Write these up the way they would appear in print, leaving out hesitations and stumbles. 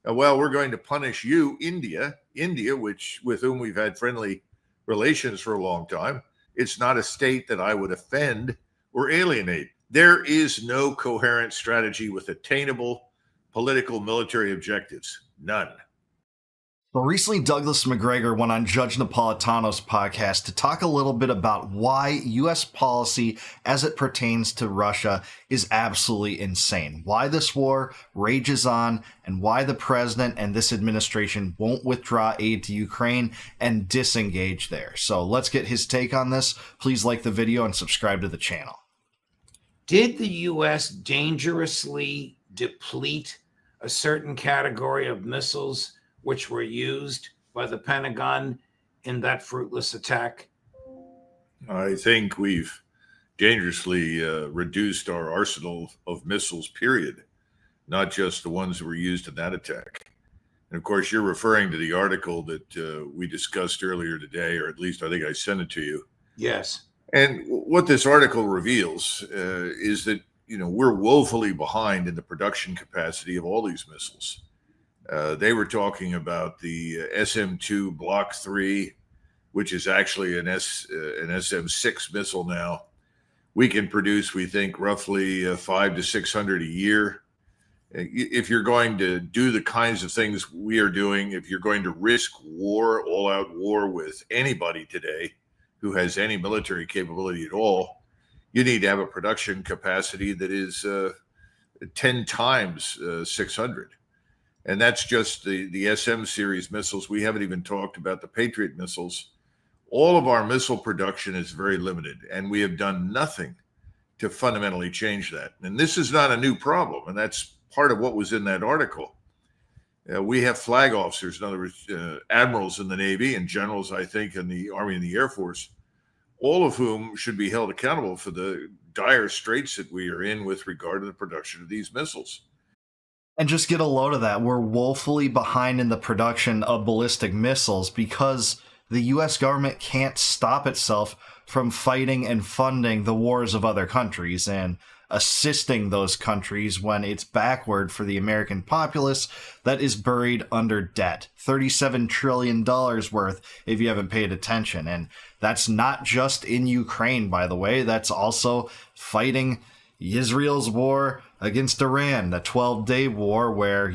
Well, we're going to punish you, India, which with whom we've had friendly relations for a long time. It's not a state that I would offend or alienate. There is no coherent strategy with attainable political military objectives. None. Well, recently, Douglas Macgregor went on Judge Napolitano's podcast to talk a little bit about why U.S. policy as it pertains to Russia is absolutely insane, why this war rages on, and why the president and this administration won't withdraw aid to Ukraine and disengage there. So let's get his take on this. Please like the video and subscribe to the channel. Did the U.S. dangerously deplete a certain category of missiles which were used by the Pentagon in that fruitless attack? I think we've dangerously reduced our arsenal of missiles, period, not just the ones that were used in that attack. And of course, you're referring to the article that we discussed earlier today, or at least I think I sent it to you. Yes. And what this article reveals is that, we're woefully behind in the production capacity of all these missiles. They were talking about the SM-2 Block 3, which is actually an SM-6 missile now. We can produce, we think, roughly 500 to 600 a year. If you're going to do the kinds of things we are doing, if you're going to risk war, all-out war with anybody today who has any military capability at all, you need to have a production capacity that is 10 times 600. And that's just the SM series missiles. We haven't even talked about the Patriot missiles. All of our missile production is very limited, and we have done nothing to fundamentally change that. And this is not a new problem, and that's part of what was in that article. We have flag officers, in other words, admirals in the Navy and generals, I think, in the Army and the Air Force, all of whom should be held accountable for the dire straits that we are in with regard to the production of these missiles. And just get a load of that. We're woefully behind in the production of ballistic missiles because the U.S. government can't stop itself from fighting and funding the wars of other countries and assisting those countries when it's backward for the American populace that is buried under debt. $37 trillion worth if you haven't paid attention. And that's not just in Ukraine, by the way. That's also fighting Israel's war against Iran, the 12-day war where,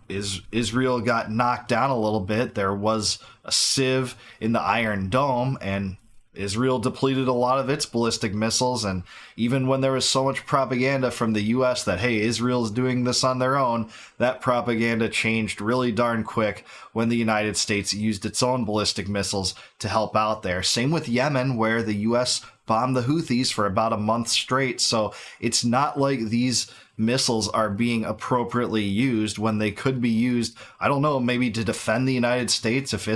Israel got knocked down a little bit. There was a sieve in the Iron Dome, and Israel depleted a lot of its ballistic missiles. And even when there was so much propaganda from the U.S. that, hey, Israel's doing this on their own, that propaganda changed really darn quick when the United States used its own ballistic missiles to help out there. Same with Yemen, where the U.S. bombed the Houthis for about a month straight. So it's not like these missiles are being appropriately used when they could be used, I don't know, maybe to defend the United States if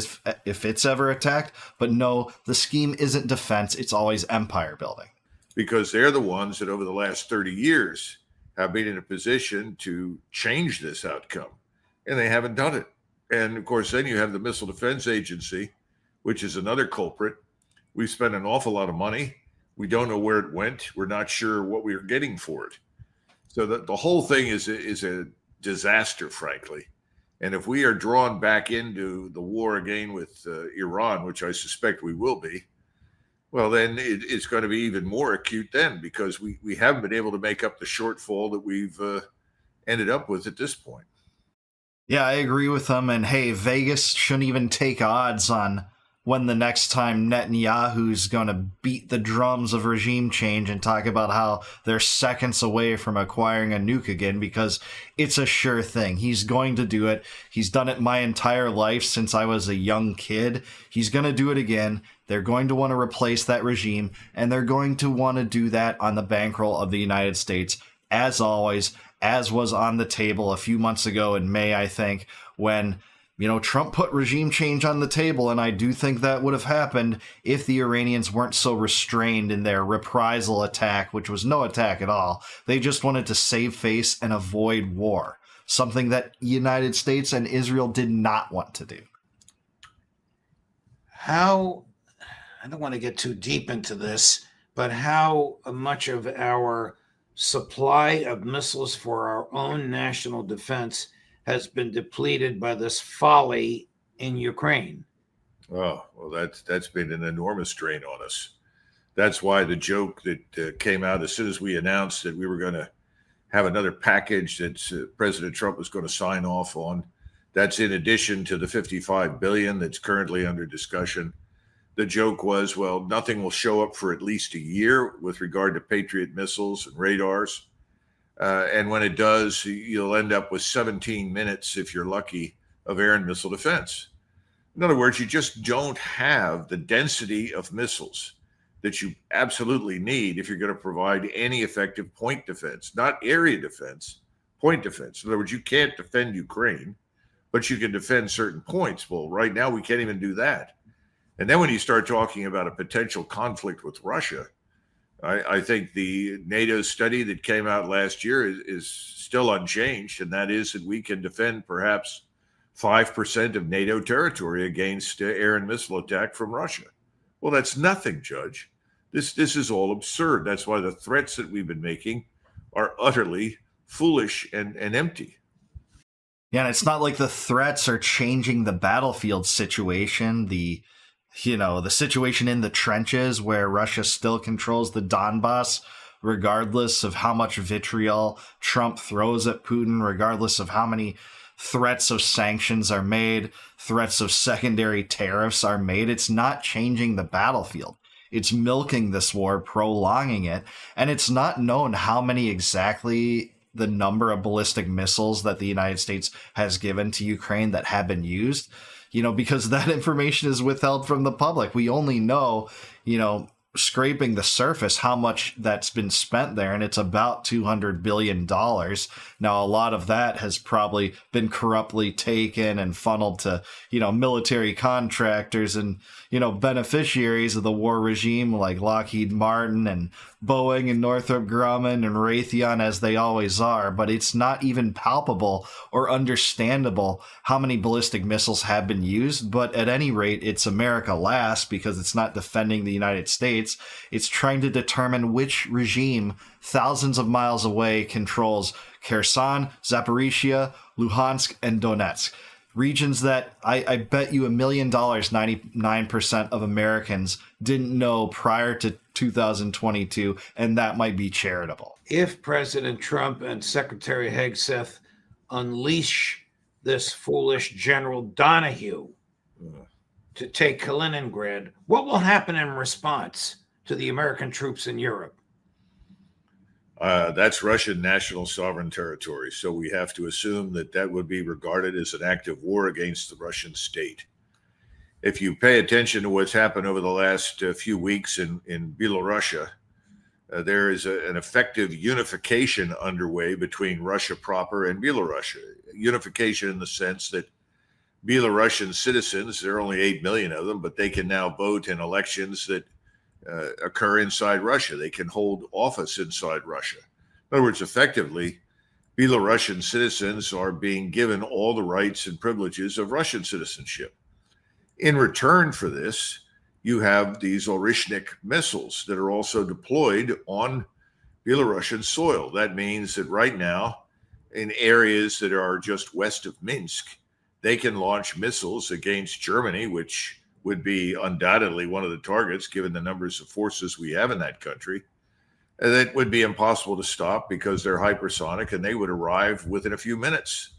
it's ever attacked. But no, the scheme isn't defense. It's always empire building. Because they're the ones that over the last 30 years have been in a position to change this outcome, and they haven't done it. And of course, then you have the Missile Defense Agency, which is another culprit. We spent an awful lot of money. We don't know where it went. We're not sure what we are getting for it. So the whole thing is a disaster, frankly. And if we are drawn back into the war again with Iran, which I suspect we will be, well, then it's going to be even more acute then, because we haven't been able to make up the shortfall that we've ended up with at this point. Yeah, I agree with them. And hey, Vegas shouldn't even take odds on when the next time Netanyahu's going to beat the drums of regime change and talk about how they're seconds away from acquiring a nuke again, because it's a sure thing. He's going to do it. He's done it my entire life since I was a young kid. He's going to do it again. They're going to want to replace that regime, and they're going to want to do that on the bankroll of the United States, as always, as was on the table a few months ago in May, I think, when Trump put regime change on the table, and I do think that would have happened if the Iranians weren't so restrained in their reprisal attack, which was no attack at all. They just wanted to save face and avoid war, something that the United States and Israel did not want to do. I don't want to get too deep into this, but how much of our supply of missiles for our own national defense has been depleted by this folly in Ukraine. Oh, well, that's been an enormous drain on us. That's why the joke that came out as soon as we announced that we were going to have another package that President Trump was going to sign off on. That's in addition to the $55 billion that's currently under discussion. The joke was, well, nothing will show up for at least a year with regard to Patriot missiles and radars. And when it does, you'll end up with 17 minutes, if you're lucky, of air and missile defense. In other words, you just don't have the density of missiles that you absolutely need if you're going to provide any effective point defense, not area defense, point defense. In other words, you can't defend Ukraine, but you can defend certain points. Well, right now we can't even do that. And then when you start talking about a potential conflict with Russia, I think the NATO study that came out last year is still unchanged, and that is that we can defend perhaps 5% of NATO territory against air and missile attack from Russia. Well, that's nothing, Judge. This is all absurd. That's why the threats that we've been making are utterly foolish and empty. Yeah, and it's not like the threats are changing the battlefield situation, the situation in the trenches where Russia still controls the Donbass, regardless of how much vitriol Trump throws at Putin, regardless of how many threats of sanctions are made, threats of secondary tariffs are made. It's not changing the battlefield. It's milking this war, prolonging it, and it's not known how many exactly the number of ballistic missiles that the United States has given to Ukraine that have been used, because that information is withheld from the public. We only know, scraping the surface how much that's been spent there, and it's about $200 billion. Now, a lot of that has probably been corruptly taken and funneled to, military contractors and, beneficiaries of the war regime like Lockheed Martin and Boeing and Northrop Grumman and Raytheon, as they always are. But it's not even palpable or understandable how many ballistic missiles have been used. But at any rate, it's America last, because it's not defending the United States. It's trying to determine which regime thousands of miles away controls Kherson, Zaporizhia, Luhansk, and Donetsk. Regions that I bet you $1 million, 99% of Americans didn't know prior to 2022, and that might be charitable. If President Trump and Secretary Hegseth unleash this foolish General Donahue to take Kaliningrad, what will happen in response to the American troops in Europe? That's Russian national sovereign territory. So we have to assume that would be regarded as an act of war against the Russian state. If you pay attention to what's happened over the last few weeks in Belarusia, there is an effective unification underway between Russia proper and Belarus. Unification in the sense that Belarusian citizens, there are only 8 million of them, but they can now vote in elections that occur inside Russia. They can hold office inside Russia. In other words, effectively, Belarusian citizens are being given all the rights and privileges of Russian citizenship. In return for this, you have these Orishnik missiles that are also deployed on Belarusian soil. That means that right now, in areas that are just west of Minsk, they can launch missiles against Germany, which would be undoubtedly one of the targets, given the numbers of forces we have in that country. And that would be impossible to stop because they're hypersonic and they would arrive within a few minutes.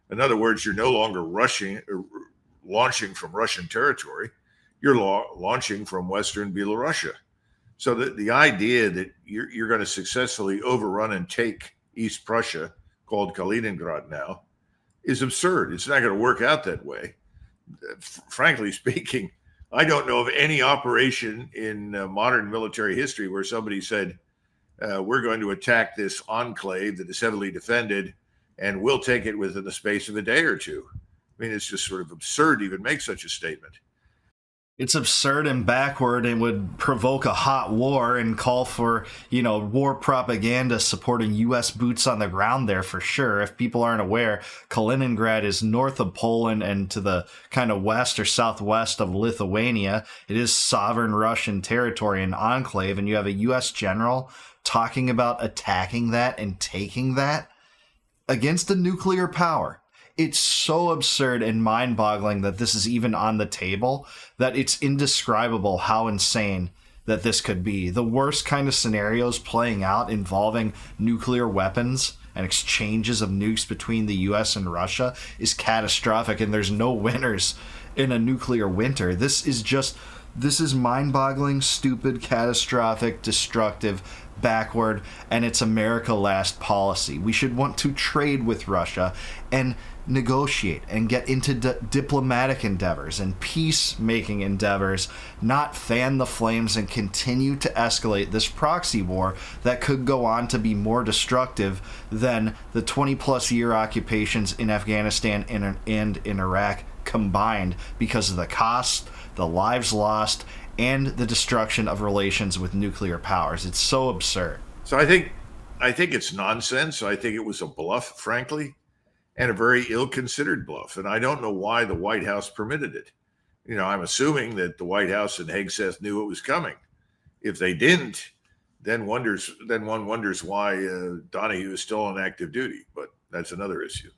In other words, you're no longer launching from Russian territory. You're launching from Western Belarusia. So the idea that you're going to successfully overrun and take East Prussia, called Kaliningrad now, is absurd. It's not going to work out that way. Frankly speaking, I don't know of any operation in modern military history where somebody said, we're going to attack this enclave that is heavily defended and we'll take it within the space of a day or two. I mean, it's just sort of absurd to even make such a statement. It's absurd and backward and would provoke a hot war and call for, war propaganda supporting U.S. boots on the ground there for sure. If people aren't aware, Kaliningrad is north of Poland and to the kind of west or southwest of Lithuania. It is sovereign Russian territory and enclave, and you have a U.S. general talking about attacking that and taking that against a nuclear power. It's so absurd and mind-boggling that this is even on the table that it's indescribable how insane that this could be. The worst kind of scenarios playing out involving nuclear weapons and exchanges of nukes between the US and Russia is catastrophic, and there's no winners in a nuclear winter. This is mind-boggling, stupid, catastrophic, destructive, backward, and it's America last policy. We should want to trade with Russia and negotiate and get into diplomatic endeavors and peacemaking endeavors, not fan the flames and continue to escalate this proxy war that could go on to be more destructive than the 20-plus year occupations in Afghanistan and in Iraq combined, because of the cost, the lives lost, and the destruction of relations with nuclear powers. It's so absurd. So I think it's nonsense. I think it was a bluff, frankly, and a very ill-considered bluff. And I don't know why the White House permitted it. I'm assuming that the White House and Hegseth knew it was coming. If they didn't, then one wonders why Donahue is still on active duty. But that's another issue.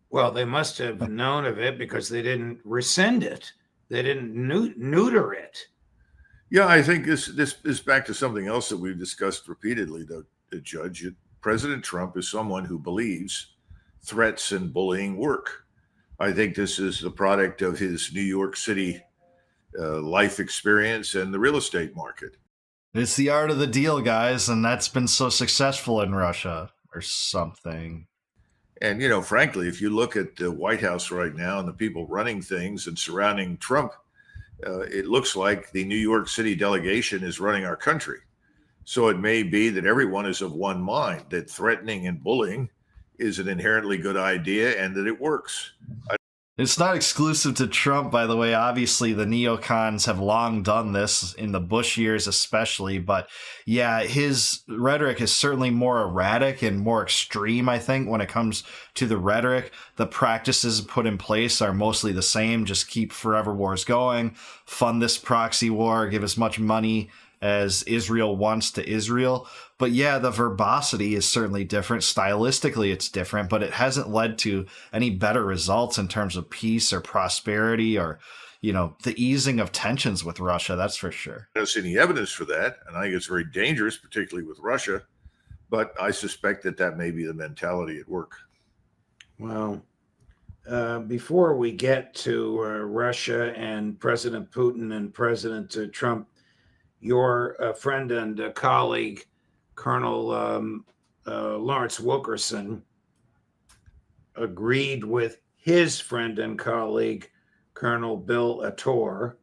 Well, they must have known of it because they didn't rescind it. They didn't neuter it. Yeah, I think this is back to something else that we've discussed repeatedly, though, Judge. President Trump is someone who believes threats and bullying work. I think this is the product of his New York City life experience and the real estate market. It's the art of the deal, guys, and that's been so successful in Russia or something. And, frankly, if you look at the White House right now and the people running things and surrounding Trump, it looks like the New York City delegation is running our country. So it may be that everyone is of one mind, that threatening and bullying is an inherently good idea and that it works. It's not exclusive to Trump, by the way. Obviously, the neocons have long done this, in the Bush years especially. But yeah, his rhetoric is certainly more erratic and more extreme, I think, when it comes to the rhetoric. The practices put in place are mostly the same. Just keep forever wars going, fund this proxy war, give as much money as Israel wants to Israel. But yeah, the verbosity is certainly different. Stylistically, it's different, but it hasn't led to any better results in terms of peace or prosperity or, the easing of tensions with Russia. That's for sure. I don't see any evidence for that, and I think it's very dangerous, particularly with Russia. But I suspect that may be the mentality at work. Well, before we get to Russia and President Putin and President Trump, your friend and colleague, Colonel Lawrence Wilkerson, agreed with his friend and colleague, Colonel Bill Ator,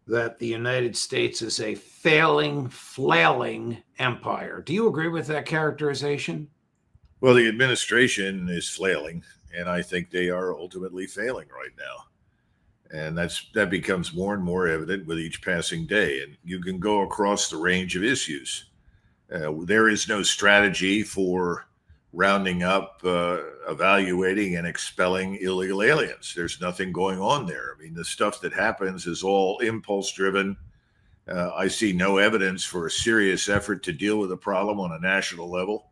that the United States is a flailing empire. Do you agree with that characterization? Well, the administration is flailing, and I think they are ultimately failing right now. And that becomes more and more evident with each passing day. And you can go across the range of issues. There is no strategy for rounding up, evaluating, and expelling illegal aliens. There's nothing going on there. I mean, the stuff that happens is all impulse driven. I see no evidence for a serious effort to deal with the problem on a national level.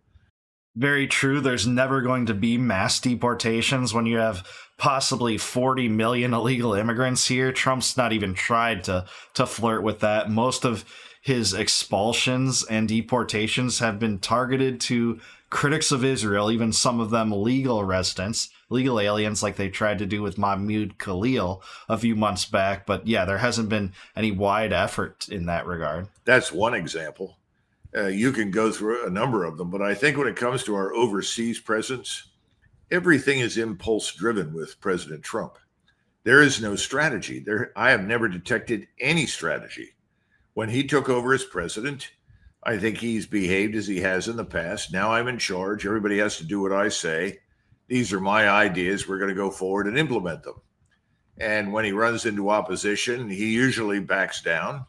Very true. There's never going to be mass deportations when you have possibly 40 million illegal immigrants here. Trump's not even tried to flirt with that. Most of his expulsions and deportations have been targeted to critics of Israel, even some of them legal residents, legal aliens, like they tried to do with Mahmoud Khalil a few months back. But yeah, there hasn't been any wide effort in that regard. That's one example. You can go through a number of them, but I think when it comes to our overseas presence, everything is impulse driven with President Trump. There is no strategy. I have never detected any strategy. When he took over as president, I think he's behaved as he has in the past. Now I'm in charge. Everybody has to do what I say. These are my ideas. We're going to go forward and implement them. And when he runs into opposition, he usually backs down.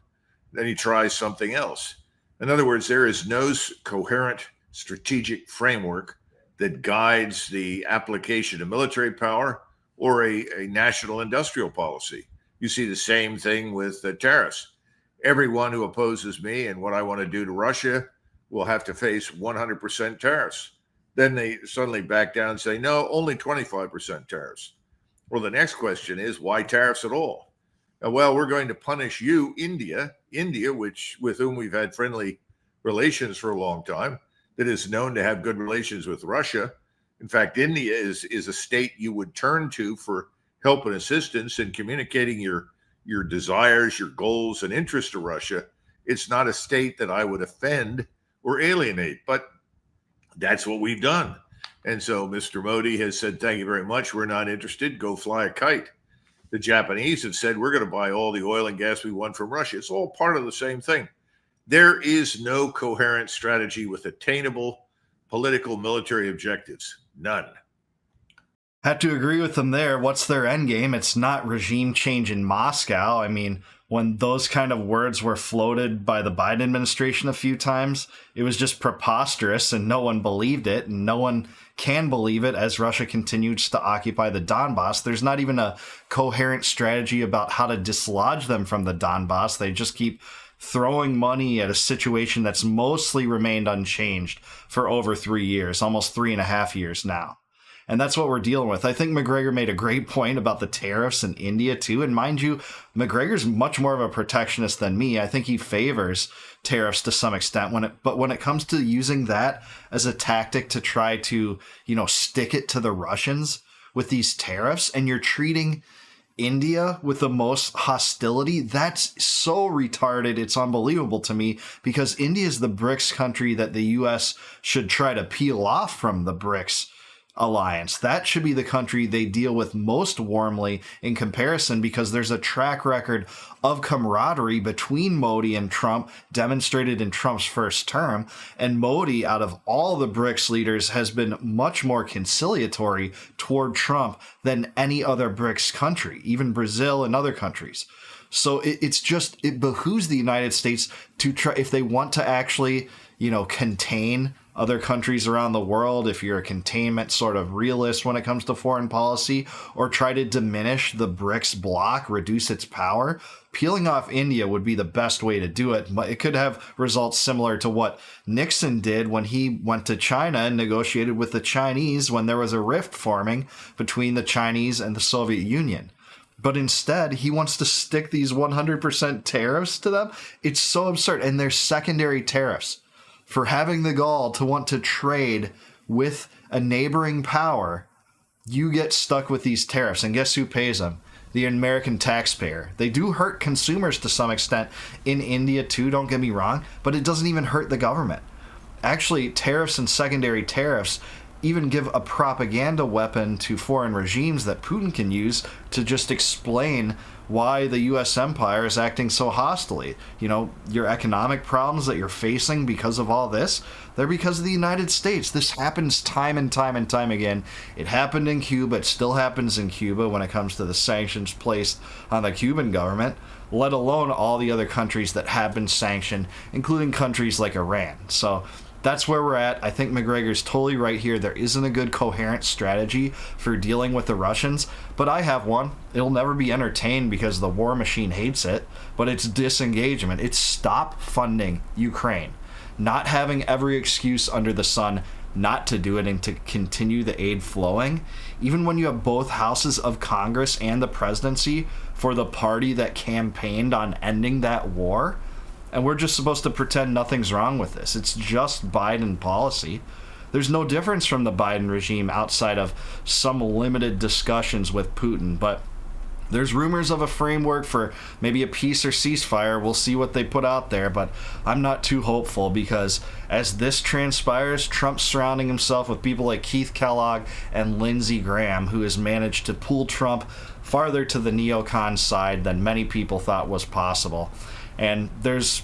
Then he tries something else. In other words, there is no coherent strategic framework that guides the application of military power or a national industrial policy. You see the same thing with the tariffs. Everyone who opposes me and what I want to do to Russia will have to face 100% tariffs. Then they suddenly back down and say, no, only 25% tariffs. Well, the next question is, why tariffs at all? Well, we're going to punish you, India, with whom we've had friendly relations for a long time, that is known to have good relations with Russia. In fact, India is a state you would turn to for help and assistance in communicating your desires, your goals, and interests to Russia. It's not a state that I would offend or alienate, but that's what we've done. And so Mr. Modi has said, thank you very much. We're not interested. Go fly a kite. The Japanese have said, we're going to buy all the oil and gas we want from Russia. It's all part of the same thing. There is no coherent strategy with attainable political military objectives. None. Had to agree with them there. What's their end game? It's not regime change in Moscow. I mean, when those kind of words were floated by the Biden administration a few times, it was just preposterous and no one believed it, and no one can believe it as Russia continues to occupy the Donbass. There's not even a coherent strategy about how to dislodge them from the Donbass. They just keep throwing money at a situation that's mostly remained unchanged for over 3 years, almost 3.5 years now. And that's what we're dealing with. I think Macgregor made a great point about the tariffs in India, too. And mind you, Macgregor's much more of a protectionist than me. I think he favors tariffs to some extent. But when it comes to using that as a tactic to try to, stick it to the Russians with these tariffs, and you're treating India with the most hostility, that's so retarded. It's unbelievable to me, because India is the BRICS country that the U.S. should try to peel off from the BRICS alliance. That should be the country they deal with most warmly in comparison, because there's a track record of camaraderie between Modi and Trump demonstrated in Trump's first term. And Modi, out of all the BRICS leaders, has been much more conciliatory toward Trump than any other BRICS country, even Brazil and other countries. So it behooves the United States to try, if they want to actually, contain other countries around the world, if you're a containment sort of realist when it comes to foreign policy, or try to diminish the BRICS bloc, reduce its power, peeling off India would be the best way to do it. But it could have results similar to what Nixon did when he went to China and negotiated with the Chinese when there was a rift forming between the Chinese and the Soviet Union. But instead, he wants to stick these 100% tariffs to them. It's so absurd. And they're secondary tariffs for having the gall to want to trade with a neighboring power. You get stuck with these tariffs, and guess who pays them? The American taxpayer. They do hurt consumers to some extent in India too, don't get me wrong, but it doesn't even hurt the government. Actually, tariffs and secondary tariffs even give a propaganda weapon to foreign regimes that Putin can use to just explain why the U.S. empire is acting so hostilely. Your economic problems that you're facing because of all this, they're because of the United States. This happens time and time and time again. It happened in Cuba. It still happens in Cuba when it comes to the sanctions placed on the Cuban government, let alone all the other countries that have been sanctioned, including countries like Iran. So that's where we're at. I think Macgregor's totally right here. There isn't a good coherent strategy for dealing with the Russians, but I have one. It'll never be entertained because the war machine hates it, but it's disengagement. It's stop funding Ukraine, not having every excuse under the sun not to do it and to continue the aid flowing, even when you have both houses of Congress and the presidency for the party that campaigned on ending that war. And we're just supposed to pretend nothing's wrong with this. It's just Biden policy. There's no difference from the Biden regime outside of some limited discussions with Putin. But there's rumors of a framework for maybe a peace or ceasefire. We'll see what they put out there. But I'm not too hopeful, because as this transpires, Trump's surrounding himself with people like Keith Kellogg and Lindsey Graham, who has managed to pull Trump farther to the neocon side than many people thought was possible. And there's,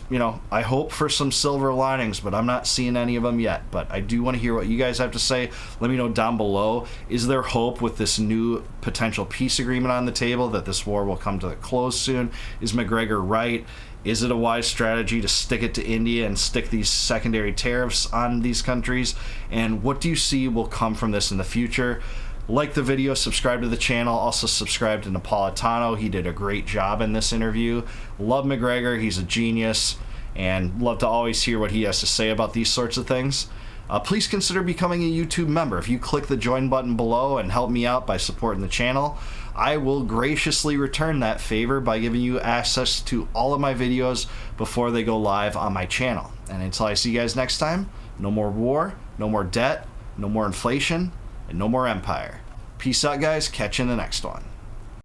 I hope for some silver linings, but I'm not seeing any of them yet. But I do want to hear what you guys have to say. Let me know down below. Is there hope with this new potential peace agreement on the table that this war will come to a close soon? Is Macgregor right? Is it a wise strategy to stick it to India and stick these secondary tariffs on these countries? And what do you see will come from this in the future? Like the video, subscribe to the channel. Also subscribe to Napolitano. He did a great job in this interview. Love Macgregor. He's a genius, and love to always hear what he has to say about these sorts of things. please consider becoming a YouTube member. If you click the join button below and help me out by supporting the channel, I will graciously return that favor by giving you access to all of my videos before they go live on my channel. And until I see you guys next time, no more war, no more debt, no more inflation, and no more empire. Peace out, guys. Catch you in the next one.